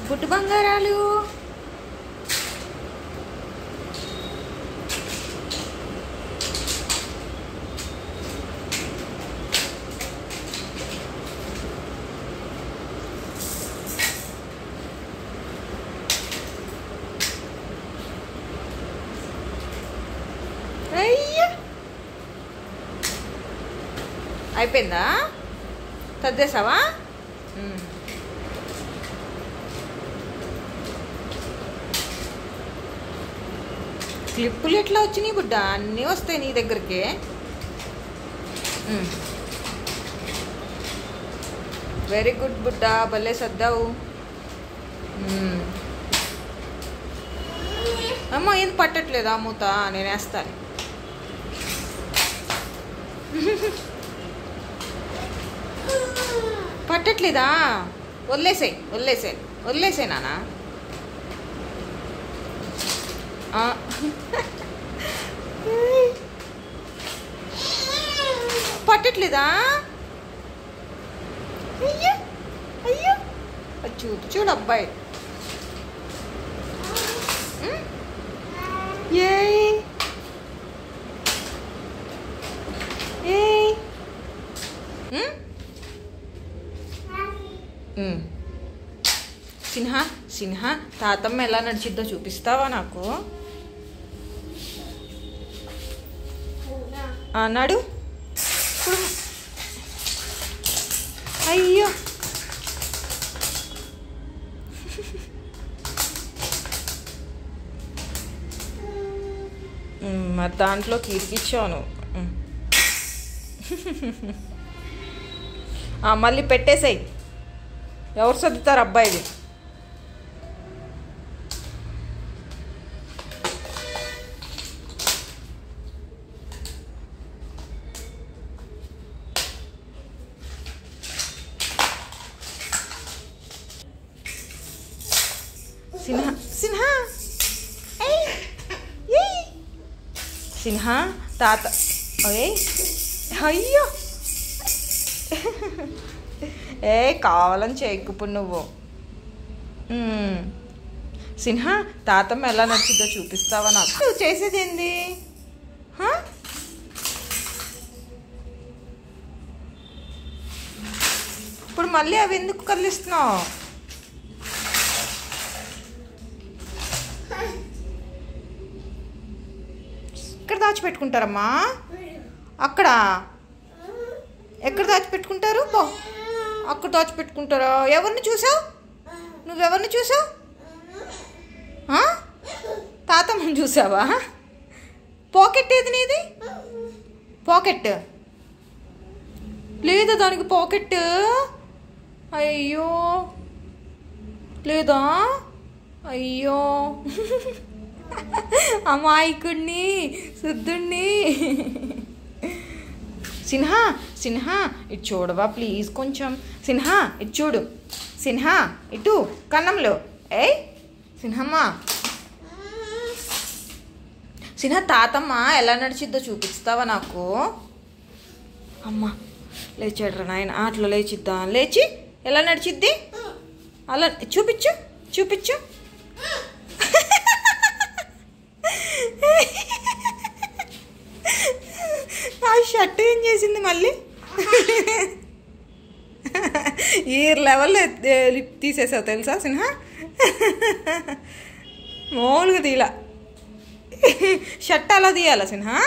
బుట్టు బంగారాలు. అయ్యో అయిపోయిందా? సర్దేశావా? క్లిప్పులు ఎట్లా వచ్చినాయి బుడ్డ? అన్నీ వస్తాయి నీ దగ్గరికి. వెరీ గుడ్ బుడ్డ, భలే సర్దావు. అమ్మ ఏంది పట్టట్లేదా మూత? నేను వేస్తాను. పట్టట్లేదా? వదిలేసాయి వదిలేసాయి వదిలేసాయి నాన్న. పట్టట్లేదా? అయ్యో అయ్యో చూడు చూడు అబ్బాయి. సిన్హా సిన్హా తాతమ్మ ఎలా నడిచిద్దో చూపిస్తావా నాకు? అన్నాడు ఇప్పుడు. అయ్యో మరి దాంట్లోకి ఇరికిచ్చాను. మళ్ళీ పెట్టేసాయి. ఎవరు సర్దుతారు అబ్బాయిది? సిన్హా సిన్హా సిన్హా తాత. అయ్యో కావాలని చేయకపో నువ్వు. సిన్హా తాతమ్మ ఎలా నడిచిద్దో చూపిస్తావా నాకు? నువ్వు చేసేది ఏంది? ఇప్పుడు మళ్ళీ అవి ఎందుకు కదిలిస్తున్నావు? ఎక్కడ దాచిపెట్టుకుంటారమ్మా? అక్కడ ఎక్కడ దాచిపెట్టుకుంటారు? పో అక్కడ దాచిపెట్టుకుంటారా? ఎవరిని చూసావు? నువ్వెవరిని చూసావు? తాతమ్మని చూసావా? పాకెట్ ఏది నీది? పాకెట్ లేదా దానికి పాకెట్? అయ్యో లేదా? అయ్యో అమాయకుడిని శుద్ధుణ్ణి. సిన్హా సిన్హా ఇటు చూడవా ప్లీజ్ కొంచెం. సిన్హా ఇటు చూడు. సిన్హా ఇటు కన్నంలో. సిన్హమ్మ సిన్హా తాతమ్మ ఎలా నడిచిద్దో చూపిస్తావా నాకు? అమ్మ లేచాడ్రా నాయన. అట్లా లేచిద్దా? లేచి ఎలా నడిచిద్ది? అలా చూపించు చూపించు. ఆ షర్ట్ ఏం చేసింది మళ్ళీ? ఈ లెవెల్లో తీసేసావు తెలుసా సిన్హా? మామూలుగా తీలా. షర్ట్ అలా తీయాలా సిన్హా?